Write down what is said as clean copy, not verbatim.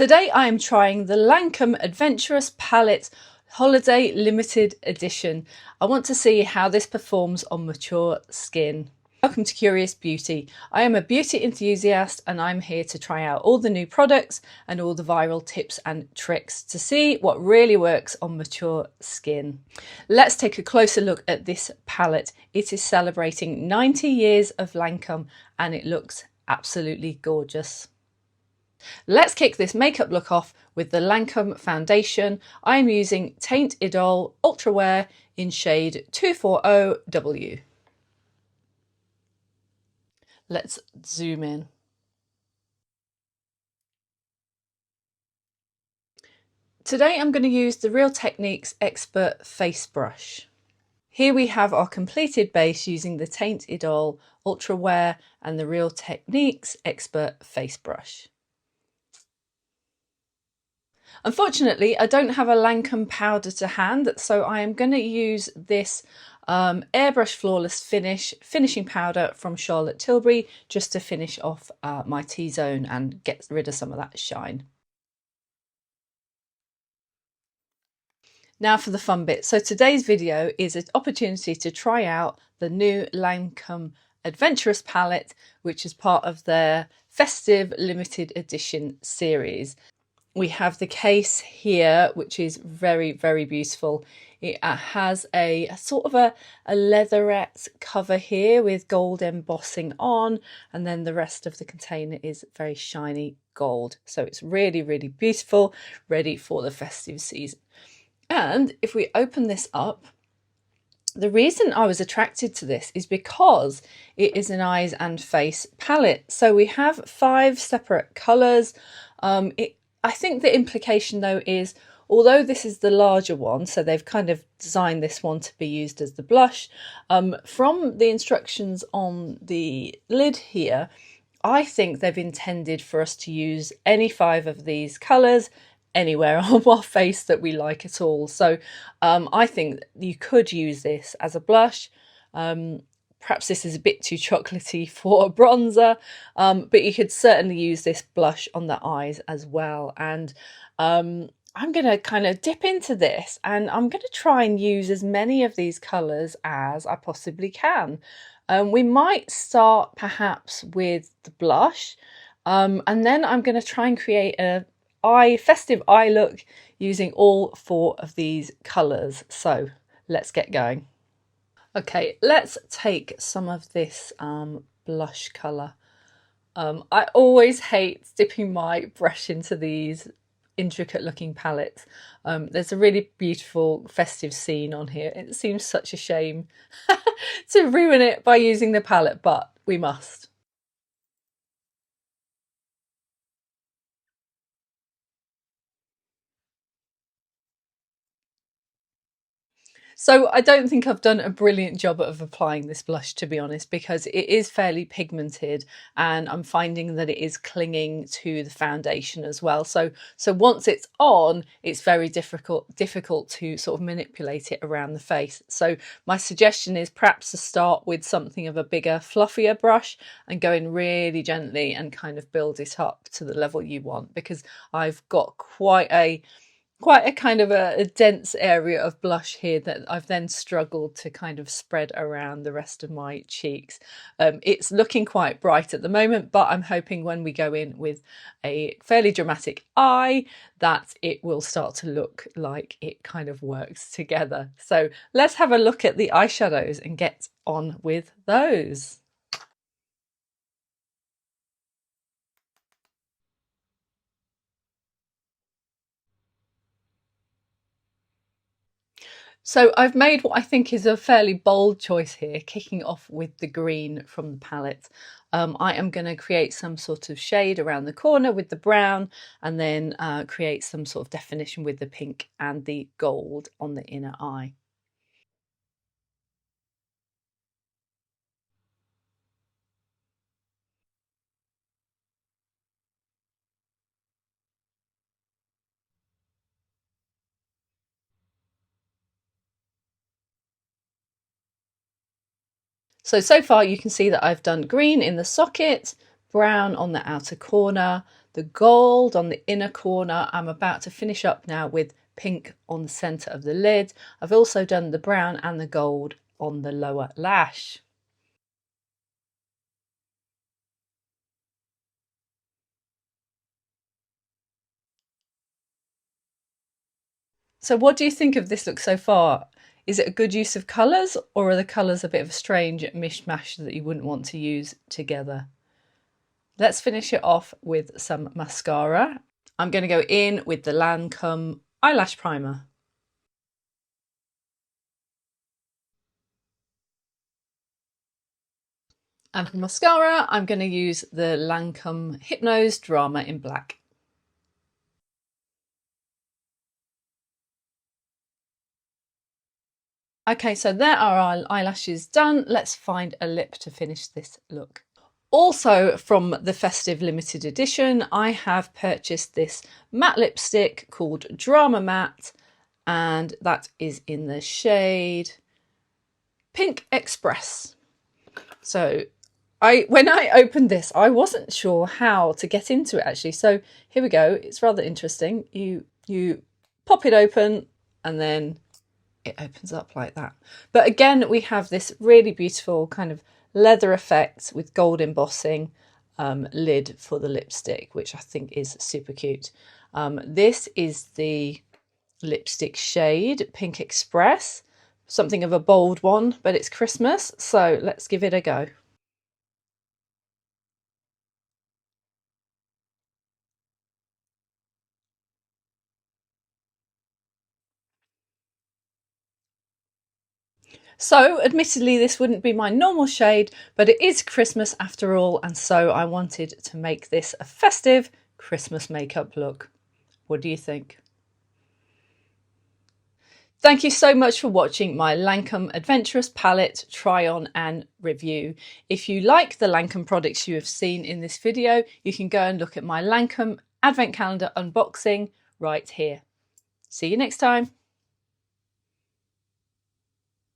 Today I am trying the Lancôme Adventurous Palette Holiday Limited Edition. I want to see how this performs on mature skin. Welcome to Curious Beauty. I am a beauty enthusiast and I'm here to try out all the new products and all the viral tips and tricks to see what really works on mature skin. Let's take a closer look at this palette. It is celebrating 90 years of Lancôme and it looks absolutely gorgeous. Let's kick this makeup look off with the Lancôme foundation. I am using Teint Idole Ultra Wear in shade 240W. Let's zoom in. Today I'm going to use the Real Techniques Expert Face Brush. Here we have our completed base using the Teint Idole Ultra Wear and the Real Techniques Expert Face Brush. Unfortunately, I don't have a Lancôme powder to hand, so I am going to use this Airbrush Flawless finishing powder from Charlotte Tilbury just to finish off my T-zone and get rid of some of that shine. Now for the fun bit. So today's video is an opportunity to try out the new Lancôme Adventurous Palette, which is part of their festive limited edition series. We have the case here, which is very, very beautiful. It has a sort of a leatherette cover here with gold embossing on, and then the rest of the container is very shiny gold. So it's really, really beautiful, ready for the festive season. And if we open this up, the reason I was attracted to this is because it is an eyes and face palette. So we have 5 separate colours. I think the implication though is, although this is the larger one, so they've kind of designed this one to be used as the blush, from the instructions on the lid here, I think they've intended for us to use any 5 of these colours anywhere on our face that we like at all. So I think you could use this as a blush. Perhaps this is a bit too chocolatey for a bronzer, but you could certainly use this blush on the eyes as well. And I'm going to kind of dip into this and I'm going to try and use as many of these colours as I possibly can. We might start perhaps with the blush, and then I'm going to try and create a festive eye look using all 4 of these colours. So let's get going. Okay, let's take some of this blush colour. I always hate dipping my brush into these intricate looking palettes. There's a really beautiful festive scene on here. It seems such a shame to ruin it by using the palette, but we must. So I don't think I've done a brilliant job of applying this blush, to be honest, because it is fairly pigmented and I'm finding that it is clinging to the foundation as well. So once it's on, it's very difficult to sort of manipulate it around the face. So my suggestion is perhaps to start with something of a bigger, fluffier brush and go in really gently and kind of build it up to the level you want, because I've got quite a kind of a dense area of blush here that I've then struggled to kind of spread around the rest of my cheeks. It's looking quite bright at the moment, but I'm hoping when we go in with a fairly dramatic eye that it will start to look like it kind of works together. So let's have a look at the eyeshadows and get on with those. So I've made what I think is a fairly bold choice here, kicking off with the green from the palette. I am going to create some sort of shade around the corner with the brown, and then create some sort of definition with the pink and the gold on the inner eye. So far you can see that I've done green in the socket, brown on the outer corner, the gold on the inner corner. I'm about to finish up now with pink on the centre of the lid. I've also done the brown and the gold on the lower lash. So what do you think of this look so far? Is it a good use of colours, or are the colours a bit of a strange mishmash that you wouldn't want to use together? Let's finish it off with some mascara. I'm going to go in with the Lancôme eyelash primer. And for mascara, I'm going to use the Lancôme Hypnose Drama in black. Okay, so there are our eyelashes done. Let's find a lip to finish this look. Also from the festive limited edition, I have purchased this matte lipstick called Drama Matte, and that is in the shade Pink Express. So when I opened this, I wasn't sure how to get into it actually. So here we go. It's rather interesting. You pop it open and then it opens up like that. But again, we have this really beautiful kind of leather effect with gold embossing lid for the lipstick, which I think is super cute. This is the lipstick shade Pink Express, something of a bold one, but it's Christmas, so let's give it a go. So admittedly this wouldn't be my normal shade, but it is Christmas after all, and so I wanted to make this a festive Christmas makeup look. What do you think? Thank you so much for watching my Lancôme Adventurous Palette try on and review. If you like the Lancôme products you have seen in this video, you can go and look at my Lancôme Advent Calendar unboxing right here. See you next time.